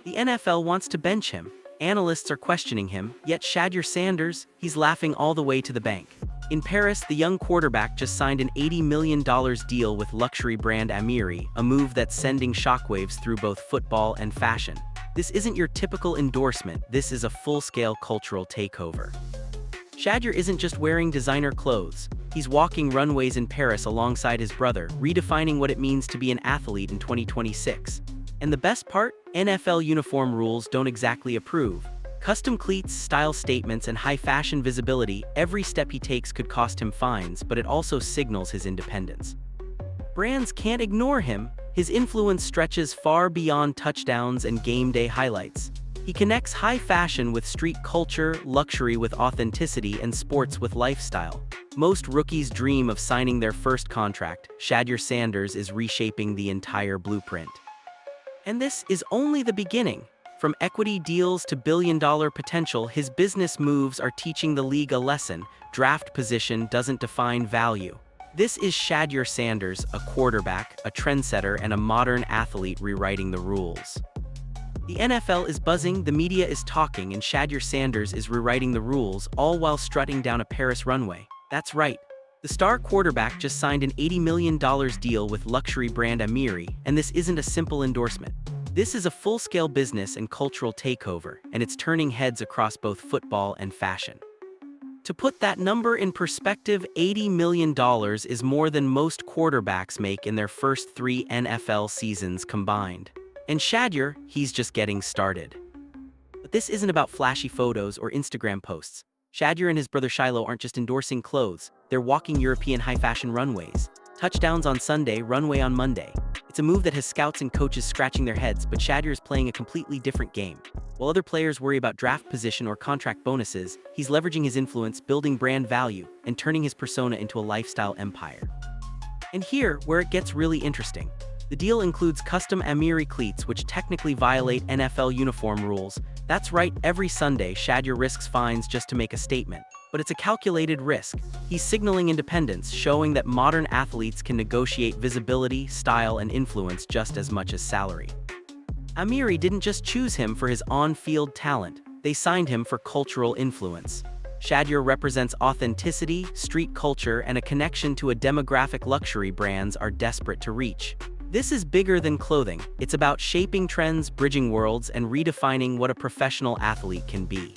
The NFL wants to bench him. Analysts are questioning him, yet Shedeur Sanders, he's laughing all the way to the bank. In Paris, the young quarterback just signed an $80 million deal with luxury brand Amiri, a move that's sending shockwaves through both football and fashion. This isn't your typical endorsement, this is a full-scale cultural takeover. Shedeur isn't just wearing designer clothes, he's walking runways in Paris alongside his brother, redefining what it means to be an athlete in 2026. And the best part? NFL uniform rules don't exactly approve. Custom cleats, style statements, and high-fashion visibility, every step he takes could cost him fines, but it also signals his independence. Brands can't ignore him. His influence stretches far beyond touchdowns and game day highlights. He connects high fashion with street culture, luxury with authenticity, and sports with lifestyle. Most rookies dream of signing their first contract. Shedeur Sanders is reshaping the entire blueprint. And this is only the beginning. From equity deals to billion-dollar potential, his business moves are teaching the league a lesson: draft position doesn't define value. This is Shedeur Sanders, a quarterback, a trendsetter, and a modern athlete rewriting the rules. The NFL is buzzing, the media is talking, and Shedeur Sanders is rewriting the rules, all while strutting down a Paris runway. That's right. The star quarterback just signed an $80 million deal with luxury brand Amiri, and this isn't a simple endorsement. This is a full-scale business and cultural takeover, and it's turning heads across both football and fashion. To put that number in perspective, $80 million is more than most quarterbacks make in their first 3 NFL seasons combined. And Shedeur, he's just getting started. But this isn't about flashy photos or Instagram posts. Shedeur and his brother Shiloh aren't just endorsing clothes, they're walking European high-fashion runways. Touchdowns on Sunday, runway on Monday. It's a move that has scouts and coaches scratching their heads, but Shedeur is playing a completely different game. While other players worry about draft position or contract bonuses, he's leveraging his influence, building brand value, and turning his persona into a lifestyle empire. And here, where it gets really interesting. The deal includes custom Amiri cleats, which technically violate NFL uniform rules. That's right, every Sunday, Shedeur risks fines just to make a statement. But it's a calculated risk. He's signaling independence, showing that modern athletes can negotiate visibility, style, and influence just as much as salary. Amiri didn't just choose him for his on-field talent, they signed him for cultural influence. Shedeur represents authenticity, street culture, and a connection to a demographic luxury brands are desperate to reach. This is bigger than clothing. It's about shaping trends, bridging worlds, and redefining what a professional athlete can be.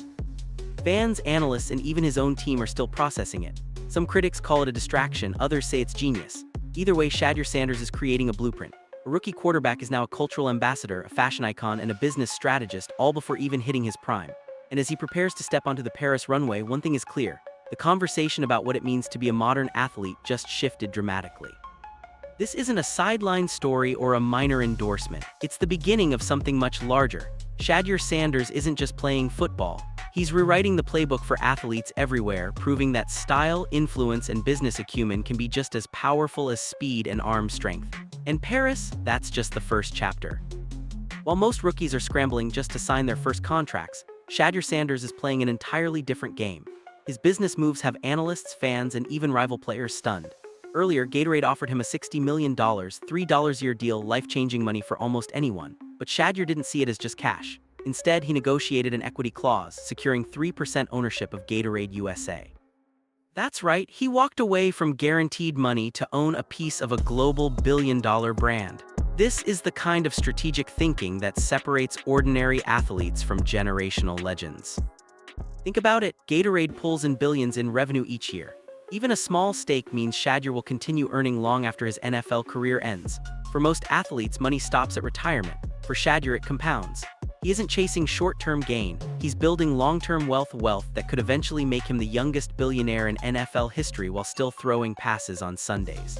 Fans, analysts, and even his own team are still processing it. Some critics call it a distraction, others say it's genius. Either way, Shedeur Sanders is creating a blueprint. A rookie quarterback is now a cultural ambassador, a fashion icon, and a business strategist, all before even hitting his prime. And as he prepares to step onto the Paris runway, one thing is clear: the conversation about what it means to be a modern athlete just shifted dramatically. This isn't a sideline story or a minor endorsement. It's the beginning of something much larger. Shedeur Sanders isn't just playing football. He's rewriting the playbook for athletes everywhere, proving that style, influence, and business acumen can be just as powerful as speed and arm strength. And Paris, that's just the first chapter. While most rookies are scrambling just to sign their first contracts, Shedeur Sanders is playing an entirely different game. His business moves have analysts, fans, and even rival players stunned. Earlier, Gatorade offered him a $60 million, $3-a-year deal, life-changing money for almost anyone. But Shedeur didn't see it as just cash. Instead, he negotiated an equity clause, securing 3% ownership of Gatorade USA. That's right, he walked away from guaranteed money to own a piece of a global billion-dollar brand. This is the kind of strategic thinking that separates ordinary athletes from generational legends. Think about it, Gatorade pulls in billions in revenue each year. Even a small stake means Shedeur will continue earning long after his NFL career ends. For most athletes, money stops at retirement. For Shedeur, it compounds. He isn't chasing short-term gain, he's building long-term wealth that could eventually make him the youngest billionaire in NFL history while still throwing passes on Sundays.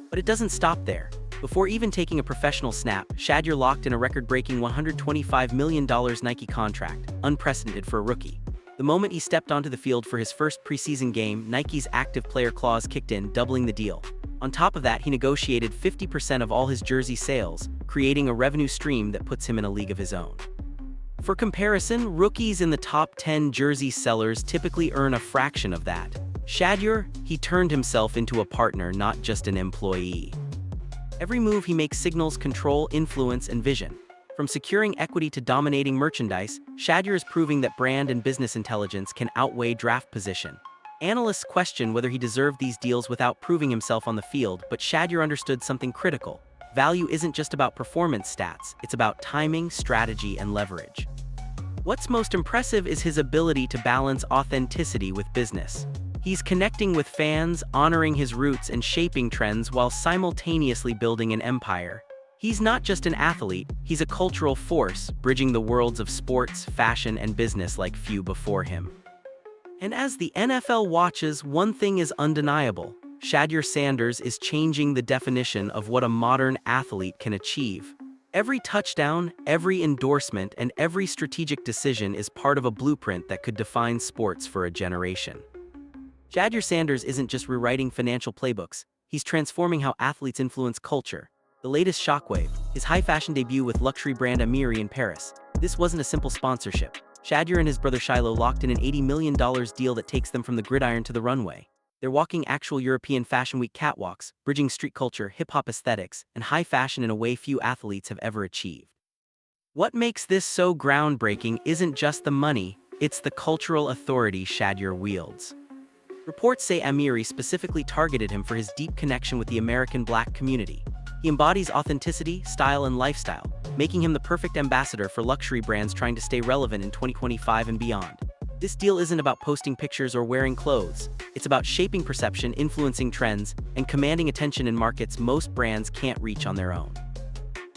But it doesn't stop there. Before even taking a professional snap, Shedeur locked in a record-breaking $125 million Nike contract, unprecedented for a rookie. The moment he stepped onto the field for his first preseason game, Nike's active player clause kicked in, doubling the deal. On top of that, he negotiated 50% of all his jersey sales, creating a revenue stream that puts him in a league of his own. For comparison, rookies in the top 10 jersey sellers typically earn a fraction of that. Shedeur, he turned himself into a partner, not just an employee. Every move he makes signals control, influence, and vision. From securing equity to dominating merchandise, Shedeur is proving that brand and business intelligence can outweigh draft position. Analysts question whether he deserved these deals without proving himself on the field, but Shedeur understood something critical. Value isn't just about performance stats, it's about timing, strategy, and leverage. What's most impressive is his ability to balance authenticity with business. He's connecting with fans, honoring his roots, and shaping trends while simultaneously building an empire. He's not just an athlete, he's a cultural force, bridging the worlds of sports, fashion, and business like few before him. And as the NFL watches, one thing is undeniable. Shedeur Sanders is changing the definition of what a modern athlete can achieve. Every touchdown, every endorsement, and every strategic decision is part of a blueprint that could define sports for a generation. Shedeur Sanders isn't just rewriting financial playbooks, he's transforming how athletes influence culture. The latest shockwave, his high-fashion debut with luxury brand Amiri in Paris. This wasn't a simple sponsorship. Shedeur and his brother Shiloh locked in an $80 million deal that takes them from the gridiron to the runway. They're walking actual European Fashion Week catwalks, bridging street culture, hip-hop aesthetics, and high fashion in a way few athletes have ever achieved. What makes this so groundbreaking isn't just the money, it's the cultural authority Shedeur wields. Reports say Amiri specifically targeted him for his deep connection with the American Black community. He embodies authenticity, style, and lifestyle, making him the perfect ambassador for luxury brands trying to stay relevant in 2025 and beyond. This deal isn't about posting pictures or wearing clothes. It's about shaping perception, influencing trends, and commanding attention in markets most brands can't reach on their own.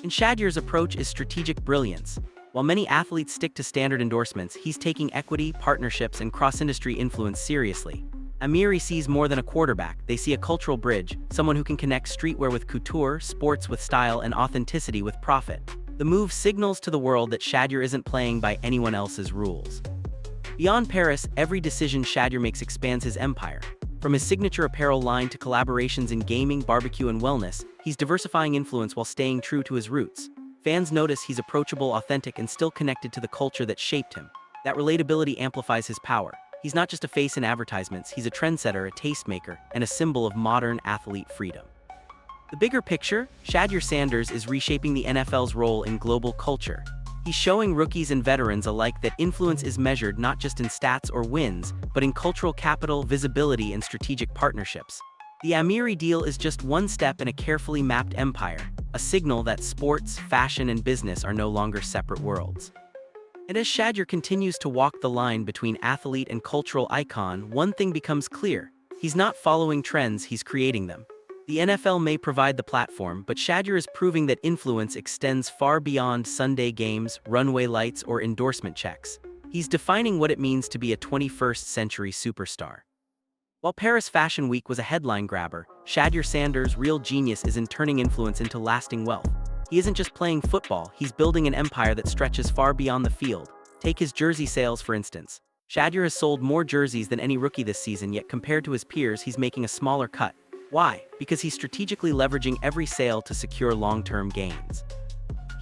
And Shedeur's approach is strategic brilliance. While many athletes stick to standard endorsements, he's taking equity, partnerships, and cross-industry influence seriously. Amiri sees more than a quarterback, they see a cultural bridge, someone who can connect streetwear with couture, sports with style, and authenticity with profit. The move signals to the world that Shedeur isn't playing by anyone else's rules. Beyond Paris, every decision Shedeur makes expands his empire. From his signature apparel line to collaborations in gaming, barbecue, and wellness, he's diversifying influence while staying true to his roots. Fans notice he's approachable, authentic, and still connected to the culture that shaped him. That relatability amplifies his power. He's not just a face in advertisements, he's a trendsetter, a tastemaker, and a symbol of modern athlete freedom. The bigger picture, Shedeur Sanders is reshaping the NFL's role in global culture. He's showing rookies and veterans alike that influence is measured not just in stats or wins, but in cultural capital, visibility, and strategic partnerships. The Amiri deal is just one step in a carefully mapped empire, a signal that sports, fashion, and business are no longer separate worlds. And as Shedeur continues to walk the line between athlete and cultural icon, one thing becomes clear. He's not following trends, he's creating them. The NFL may provide the platform, but Shedeur is proving that influence extends far beyond Sunday games, runway lights, or endorsement checks. He's defining what it means to be a 21st century superstar. While Paris Fashion Week was a headline grabber, Shedeur Sanders' real genius is in turning influence into lasting wealth. He isn't just playing football, he's building an empire that stretches far beyond the field. Take his jersey sales, for instance. Shedeur has sold more jerseys than any rookie this season, yet compared to his peers, he's making a smaller cut. Why? Because he's strategically leveraging every sale to secure long-term gains.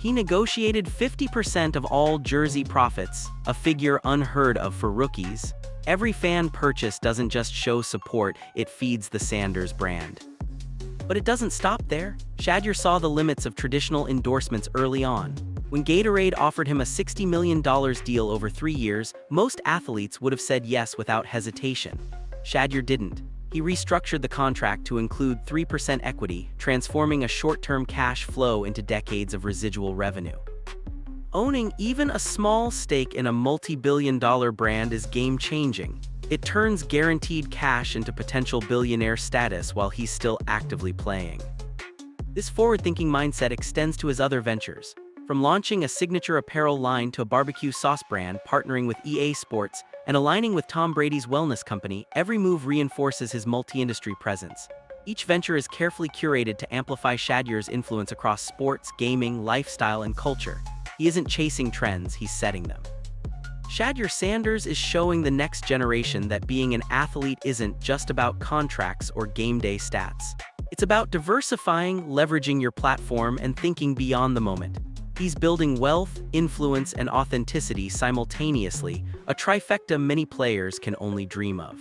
He negotiated 50% of all jersey profits, a figure unheard of for rookies. Every fan purchase doesn't just show support, it feeds the Sanders brand. But it doesn't stop there. Shedeur saw the limits of traditional endorsements early on. When Gatorade offered him a $60 million deal over 3 years, most athletes would have said yes without hesitation. Shedeur didn't. He restructured the contract to include 3% equity, transforming a short-term cash flow into decades of residual revenue. Owning even a small stake in a multi-billion-dollar brand is game-changing. It turns guaranteed cash into potential billionaire status while he's still actively playing. This forward-thinking mindset extends to his other ventures. From launching a signature apparel line to a barbecue sauce brand, partnering with EA Sports, and aligning with Tom Brady's wellness company, every move reinforces his multi-industry presence. Each venture is carefully curated to amplify Shedeur's influence across sports, gaming, lifestyle, and culture. He isn't chasing trends, he's setting them. Shedeur Sanders is showing the next generation that being an athlete isn't just about contracts or game day stats. It's about diversifying, leveraging your platform, and thinking beyond the moment. He's building wealth, influence, and authenticity simultaneously, a trifecta many players can only dream of.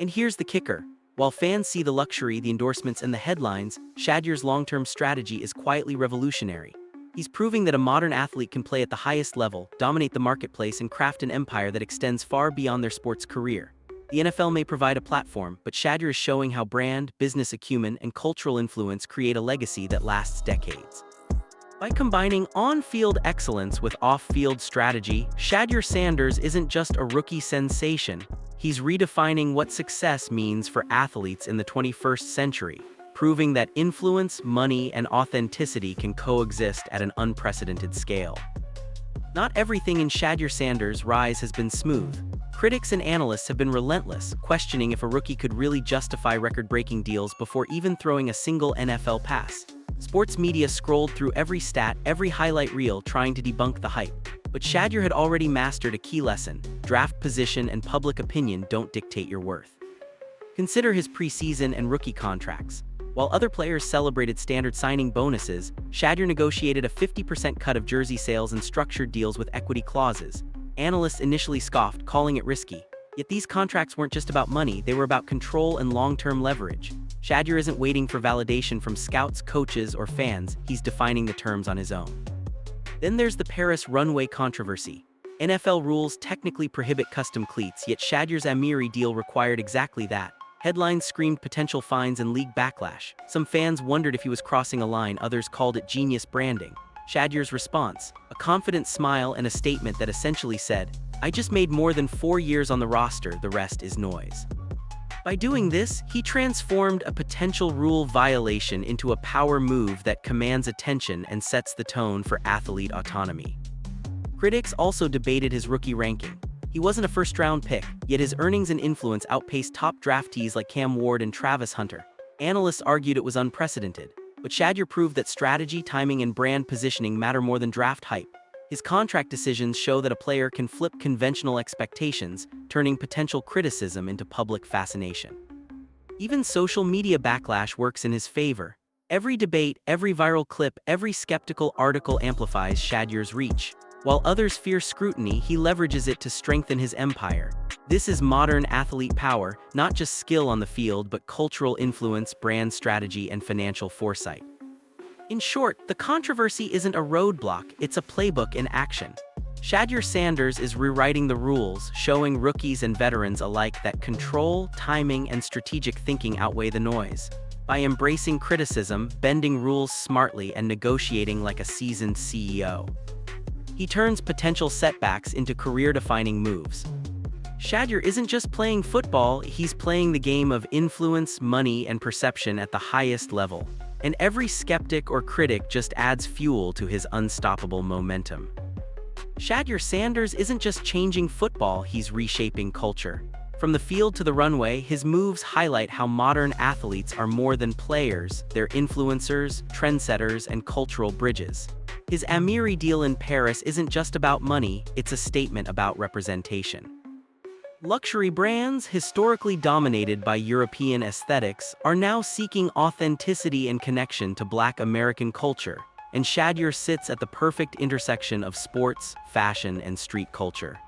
And here's the kicker. While fans see the luxury, the endorsements, and the headlines, Shedeur's long-term strategy is quietly revolutionary. He's proving that a modern athlete can play at the highest level, dominate the marketplace, and craft an empire that extends far beyond their sports career. The NFL may provide a platform, but Shedeur is showing how brand, business acumen, and cultural influence create a legacy that lasts decades. By combining on-field excellence with off-field strategy, Shedeur Sanders isn't just a rookie sensation. He's redefining what success means for athletes in the 21st century, proving that influence, money, and authenticity can coexist at an unprecedented scale. Not everything in Shedeur Sanders' rise has been smooth. Critics and analysts have been relentless, questioning if a rookie could really justify record-breaking deals before even throwing a single NFL pass. Sports media scrolled through every stat, every highlight reel, trying to debunk the hype. But Shedeur had already mastered a key lesson: draft position and public opinion don't dictate your worth. Consider his preseason and rookie contracts. While other players celebrated standard signing bonuses, Shedeur negotiated a 50% cut of jersey sales and structured deals with equity clauses. Analysts initially scoffed, calling it risky. Yet these contracts weren't just about money, they were about control and long-term leverage. Shedeur isn't waiting for validation from scouts, coaches, or fans, he's defining the terms on his own. Then there's the Paris runway controversy. NFL rules technically prohibit custom cleats, yet Shedeur's Amiri deal required exactly that. Headlines screamed potential fines and league backlash. Some fans wondered if he was crossing a line, others called it genius branding. Shedeur's response: a confident smile and a statement that essentially said, "I just made more than 4 years on the roster, the rest is noise." By doing this, he transformed a potential rule violation into a power move that commands attention and sets the tone for athlete autonomy. Critics also debated his rookie ranking. He wasn't a first-round pick, yet his earnings and influence outpaced top draftees like Cam Ward and Travis Hunter. Analysts argued it was unprecedented, but Shedeur proved that strategy, timing, and brand positioning matter more than draft hype. His contract decisions show that a player can flip conventional expectations, turning potential criticism into public fascination. Even social media backlash works in his favor. Every debate, every viral clip, every skeptical article amplifies Shedeur's reach. While others fear scrutiny, he leverages it to strengthen his empire. This is modern athlete power, not just skill on the field, but cultural influence, brand strategy, and financial foresight. In short, the controversy isn't a roadblock, it's a playbook in action. Shedeur Sanders is rewriting the rules, showing rookies and veterans alike that control, timing, and strategic thinking outweigh the noise. By embracing criticism, bending rules smartly, and negotiating like a seasoned CEO, he turns potential setbacks into career-defining moves. Shedeur isn't just playing football, he's playing the game of influence, money, and perception at the highest level. And every skeptic or critic just adds fuel to his unstoppable momentum. Shedeur Sanders isn't just changing football, he's reshaping culture. From the field to the runway, his moves highlight how modern athletes are more than players, they're influencers, trendsetters, and cultural bridges. His Amiri deal in Paris isn't just about money, it's a statement about representation. Luxury brands, historically dominated by European aesthetics, are now seeking authenticity and connection to Black American culture, and Shedeur sits at the perfect intersection of sports, fashion, and street culture.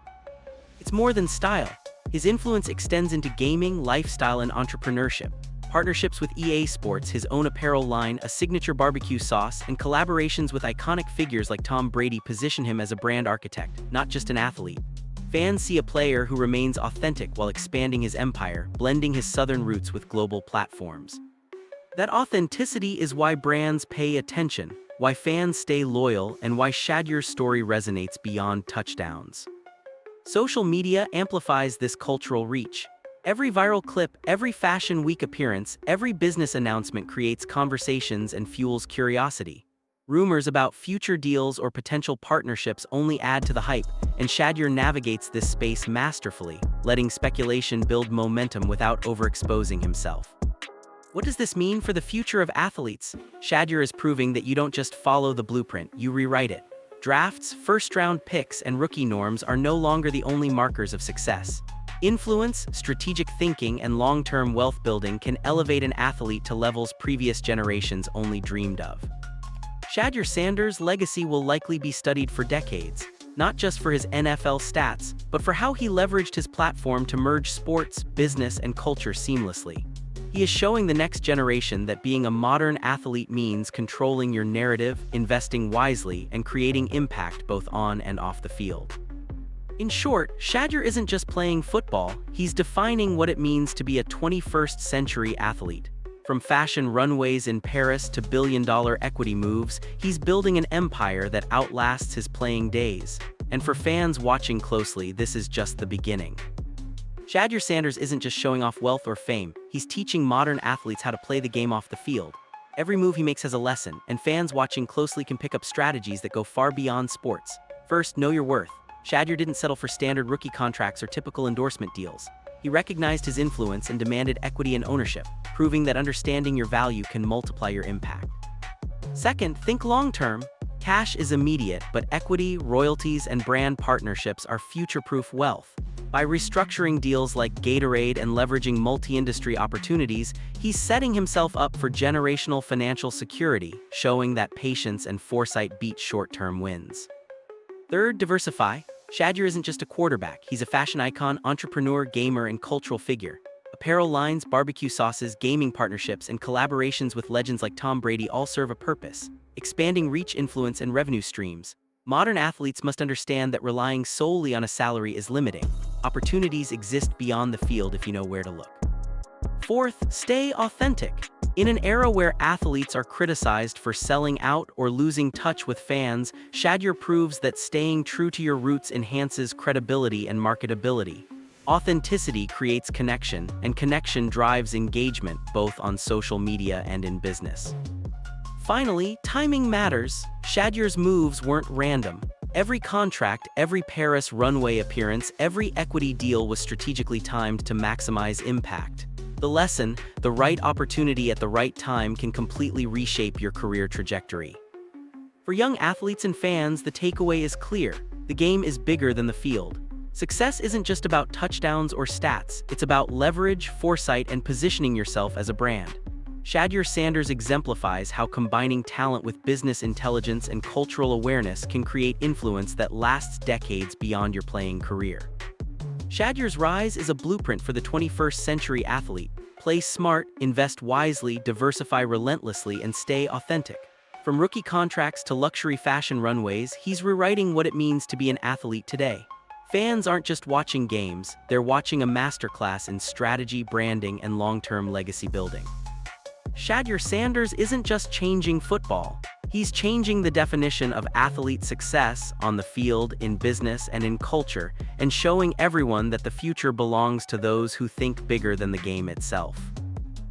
It's more than style. His influence extends into gaming, lifestyle, and entrepreneurship. Partnerships with EA Sports, his own apparel line, a signature barbecue sauce, and collaborations with iconic figures like Tom Brady position him as a brand architect, not just an athlete. Fans see a player who remains authentic while expanding his empire, blending his Southern roots with global platforms. That authenticity is why brands pay attention, why fans stay loyal, and why Shedeur's story resonates beyond touchdowns. Social media amplifies this cultural reach. Every viral clip, every Fashion Week appearance, every business announcement creates conversations and fuels curiosity. Rumors about future deals or potential partnerships only add to the hype, and Shedeur navigates this space masterfully, letting speculation build momentum without overexposing himself. What does this mean for the future of athletes? Shedeur is proving that you don't just follow the blueprint, you rewrite it. Drafts, first-round picks, and rookie norms are no longer the only markers of success. Influence, strategic thinking, and long-term wealth building can elevate an athlete to levels previous generations only dreamed of. Shedeur Sanders' legacy will likely be studied for decades, not just for his NFL stats, but for how he leveraged his platform to merge sports, business, and culture seamlessly. He is showing the next generation that being a modern athlete means controlling your narrative, investing wisely, and creating impact both on and off the field. In short, Shedeur isn't just playing football, he's defining what it means to be a 21st century athlete. From fashion runways in Paris to billion-dollar equity moves, he's building an empire that outlasts his playing days. And for fans watching closely, this is just the beginning. Shedeur Sanders isn't just showing off wealth or fame, he's teaching modern athletes how to play the game off the field. Every move he makes has a lesson, and fans watching closely can pick up strategies that go far beyond sports. First, know your worth. Shedeur didn't settle for standard rookie contracts or typical endorsement deals. He recognized his influence and demanded equity and ownership, proving that understanding your value can multiply your impact. Second, think long-term. Cash is immediate, but equity, royalties, and brand partnerships are future-proof wealth. By restructuring deals like Gatorade and leveraging multi-industry opportunities, he's setting himself up for generational financial security, showing that patience and foresight beat short-term wins. Third, diversify. Shedeur isn't just a quarterback, he's a fashion icon, entrepreneur, gamer, and cultural figure. Apparel lines, barbecue sauces, gaming partnerships, and collaborations with legends like Tom Brady all serve a purpose, expanding reach, influence, and revenue streams. Modern athletes must understand that relying solely on a salary is limiting. Opportunities exist beyond the field if you know where to look. Fourth, stay authentic. In an era where athletes are criticized for selling out or losing touch with fans, Shedeur proves that staying true to your roots enhances credibility and marketability. Authenticity creates connection, and connection drives engagement both on social media and in business. Finally, timing matters. Shedeur's moves weren't random. Every contract, every Paris runway appearance, every equity deal was strategically timed to maximize impact. The lesson, the right opportunity at the right time can completely reshape your career trajectory. For young athletes and fans, the takeaway is clear. The game is bigger than the field. Success isn't just about touchdowns or stats, it's about leverage, foresight, and positioning yourself as a brand. Shedeur Sanders exemplifies how combining talent with business intelligence and cultural awareness can create influence that lasts decades beyond your playing career. Shedeur's rise is a blueprint for the 21st century athlete. Play smart, invest wisely, diversify relentlessly, and stay authentic. From rookie contracts to luxury fashion runways, he's rewriting what it means to be an athlete today. Fans aren't just watching games, they're watching a masterclass in strategy, branding, and long-term legacy building. Shedeur Sanders isn't just changing football. He's changing the definition of athlete success on the field, in business, and in culture, and showing everyone that the future belongs to those who think bigger than the game itself.